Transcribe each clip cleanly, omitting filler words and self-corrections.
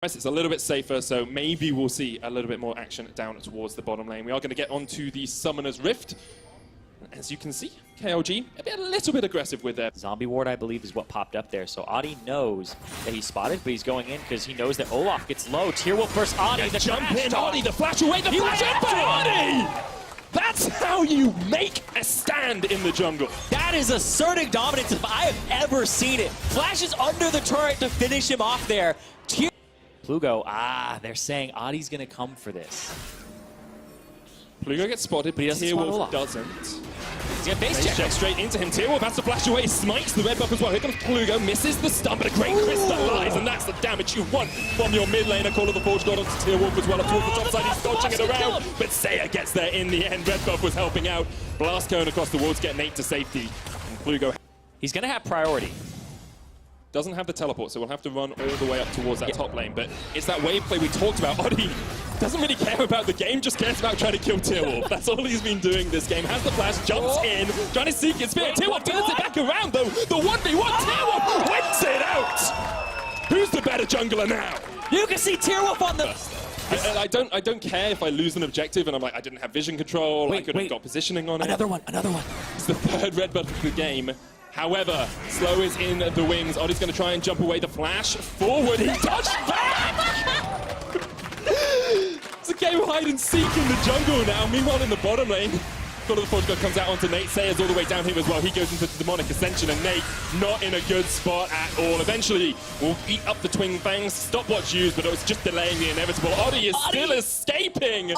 It's a little bit safer, so maybe we'll see a little bit more action down towards the bottom lane. We are going to get onto the Summoner's Rift. As you can see, KLG a little bit aggressive with their Zombie Ward, I believe, is what popped up there. So Adi knows that he's spotted, but he's going in because he knows that Olaf gets low. Tier Wolf versus Adi. The jump in, Adi, the flash away, the flash in by Adi! That's how you make a stand in the jungle. That is asserting dominance if I have ever seen it. Flashes under the turret to finish him off there. Plugo, they're saying Adi's going to come for this. Plugo gets spotted, but Tier Wolf doesn't. He's got base check. Straight into him. Tier Wolf has to flash away, smites the red buff as well. Here comes Plugo, misses the stun, but a great crystallize, and that's the damage you want from your mid laner. Call of the Forge God onto Tier Wolf as well. Up towards the top side, he's dodging it around, but Saya gets there in the end. Red buff was helping out. Blast cone across the wall to get Nate to safety. And Plugo, he's going to have priority. Doesn't have the teleport, so we'll have to run all the way up towards that top lane. But it's that wave play we talked about. Adi doesn't really care about the game, just cares about trying to kill Tier Wolf. That's all he's been doing this game. Has the flash, jumps in, trying to seek his spear. Tier Wolf turns it back around, though. The 1v1, Tier Wolf wins it out! Who's the better jungler now? You can see Tier Wolf on the... I don't care if I lose an objective and I'm like, I didn't have vision control, I couldn't have got positioning on it. Another one. It's the third red buff of the game. However, Slow is in the wings. Adi's going to try and jump away the flash. Forward, he dodged back! It's a game of hide and seek in the jungle now. Meanwhile, in the bottom lane, Call of the Forge God comes out onto Nate. Saya's all the way down here as well. He goes into the Demonic Ascension, and Nate not in a good spot at all. Eventually, will eat up the Twin Fangs. Stopwatch used, but it was just delaying the inevitable. Adi is still escaping!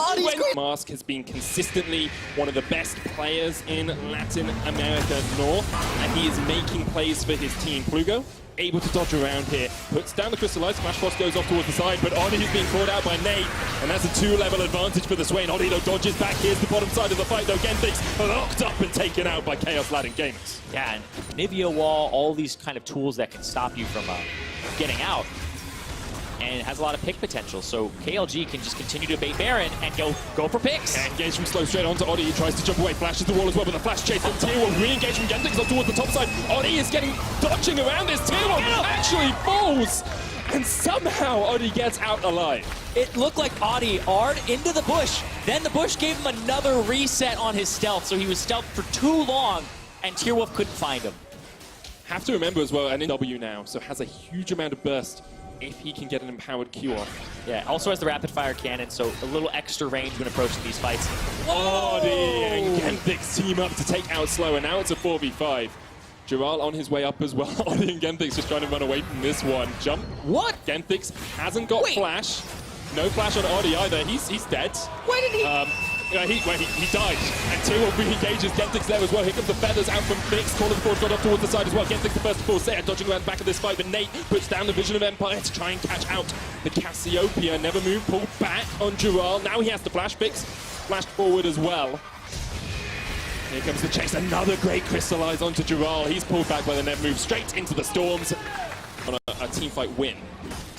Mask has been consistently one of the best players in Latin America North, and he is making plays for his team. Plugo, able to dodge around here, puts down the Crystallize, Flash Frost goes off towards the side, but Adi is being caught out by Nate, and that's a 2-level advantage for the Swain. Adi though dodges back, here's the bottom side of the fight though, Genthix locked up and taken out by Kaos Latin Gamers. Yeah, and Nivea Wall, all these kind of tools that can stop you from getting out, and it has a lot of pick potential, so KLG can just continue to bait Baron and go for picks. And engage from Slow straight onto Adi. He tries to jump away, flashes the wall as well, but the flash chase from Tier Wolf. Re-engage from Genthix up towards the top side. Adi is dodging around this. Tier Wolf actually falls, and somehow Adi gets out alive. It looked like Adi Ard into the bush. Then the bush gave him another reset on his stealth, so he was stealthed for too long, and Tier Wolf couldn't find him. Have to remember as well, and in W now, so has a huge amount of burst if he can get an empowered Q off. Yeah, also has the rapid fire cannon, so a little extra range when approaching these fights. Adi and Genthix team up to take out Slow, and now it's a 4v5. Giral on his way up as well. Adi and Genthix just trying to run away from this one. Jump. What? Genthix hasn't got flash. No flash on Adi either. He's dead. Why did he? He died. And Tier Wolf re-engages Genthix there as well. Here comes the feathers out from Fix. Call of the Forge God up towards the side as well. Genthix the first to fall. Saya dodging around the back of this fight, but Nate puts down the Vision of Empire to try and catch out the Cassiopeia. Never moved, pulled back on Giral. Now he has to flash Fix. Flashed forward as well. Here comes the chase. Another great crystallize onto Giral. He's pulled back by the net move straight into the Storms on a teamfight win.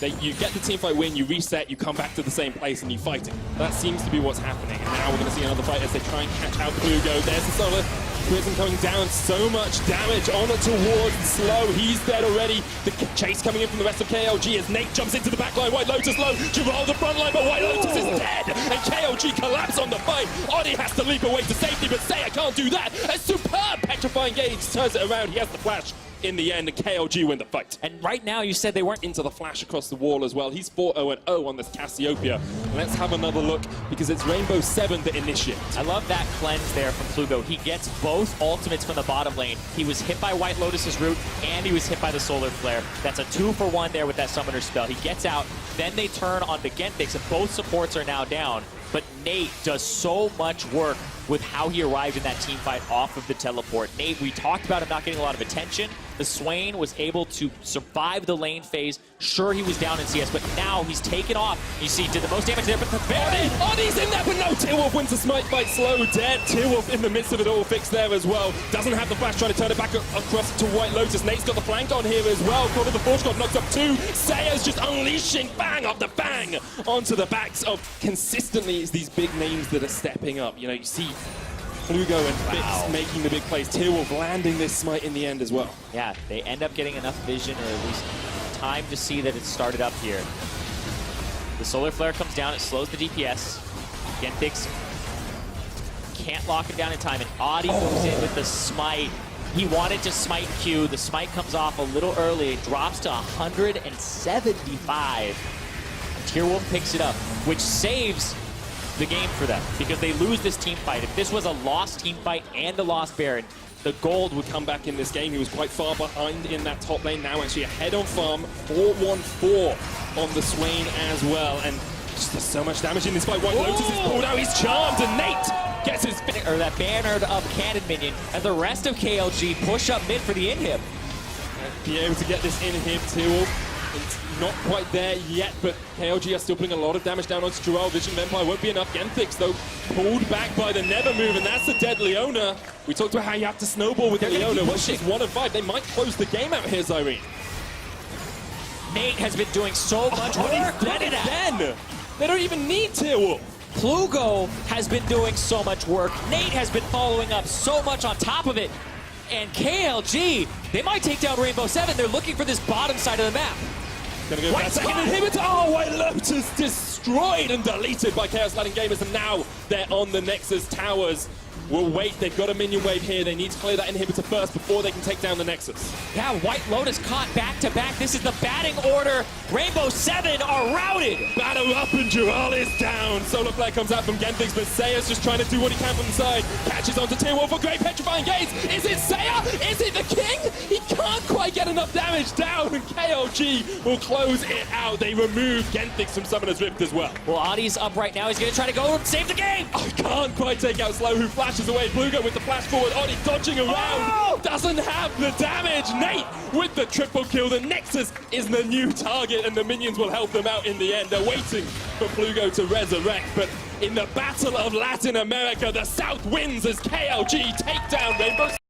You get the teamfight win, you reset, you come back to the same place and you fight it. That seems to be what's happening. And now we're going to see another fight as they try and catch out Plugo. There's the Solar Prism coming down. So much damage on it towards Slow. He's dead already. The chase coming in from the rest of KLG as Nate jumps into the back line. White Lotus low. Giral the front line, but White Lotus is dead. And KLG collapse on the fight. Adi has to leap away to safety, but Saya can't do that. A superb petrifying gauge turns it around. He has the flash. In the end, KLG win the fight. And right now, you said they weren't into the flash across the wall as well. He's 4-0-0 on this Cassiopeia. Let's have another look, because it's Rainbow7 that initiates. I love that cleanse there from Plugo. He gets both ultimates from the bottom lane. He was hit by White Lotus's root, and he was hit by the Solar Flare. That's a 2-for-1 there with that Summoner spell. He gets out, then they turn on the Genthix, and both supports are now down. But Nate does so much work with how he arrived in that team fight off of the teleport. Nate, we talked about him not getting a lot of attention. The Swain was able to survive the lane phase. Sure, he was down in CS, but now he's taken off. You see, did the most damage there, but the Adi's in there, but no, Tier Wolf wins the smite fight. Slow, dead. Tier Wolf in the midst of it all, fixed there as well. Doesn't have the flash, trying to turn it back across to White Lotus. Nate's got the flank on here as well. Call of the Forge God knocks up 2. Saya's just unleashing bang after bang onto the backs of consistently these big names that are stepping up. You know, you see Plugo and Fix making the big plays. Tier Wolf landing this smite in the end as well. Yeah, they end up getting enough vision, or at least time to see that it started up here. The Solar Flare comes down, it slows the DPS. Gentix can't lock it down in time, and Audi moves in with the smite. He wanted to smite Q. The smite comes off a little early. It drops to 175. And Tier 1 picks it up, which saves the game for them because they lose this team fight. If this was a lost team fight and a lost Baron, the gold would come back in this game. He was quite far behind in that top lane, now actually ahead on farm. 4-1-4 on the Swain as well. And just there's so much damage in this fight. White Lotus is pulled out, he's charmed, and Nate gets his... Or that bannered up cannon minion, and the rest of KLG push up mid for the inhib. Be able to get this inhib too. It's not quite there yet, but KLG are still putting a lot of damage down onto Joel. Vision of Empire won't be enough. Gentix, though, pulled back by the Never move, and that's the dead Leona. We talked about how you have to snowball with the Leona. Well, she's 1 of 5. They might close the game out here, Zyrene. Nate has been doing so much work. He's dead again. They don't even need Tier Wolf. Plugo has been doing so much work. Nate has been following up so much on top of it. And KLG, they might take down Rainbow7. They're looking for this bottom side of the map. Gonna go for that second inhibitor. Oh, White Lotus destroyed and deleted by Chaos Latin Gamers, and now they're on the Nexus towers. We'll wait, they've got a minion wave here. They need to clear that inhibitor first before they can take down the Nexus. Yeah, White Lotus caught back-to-back. This is the batting order. Rainbow7 are routed. Battle up and Jural is down. Solar Flare comes out from Gentix, but Saya's just trying to do what he can from the side. Catches onto Tier 1 for great petrifying gaze. Is it Saya? Is it the King? He can't quite get enough damage down, and KLG will close it out. They remove Gentix from Summoner's Rift as well. Well, Adi's up right now. He's going to try to go and save the game. I can't quite take out Slow, who flashes away. Plugo with the flash forward. Adi dodging around. Doesn't have the damage. Nate with the triple kill. The Nexus is the new target, and the minions will help them out in the end. They're waiting for Plugo to resurrect, but in the Battle of Latin America, the South wins as KLG take down Rainbow.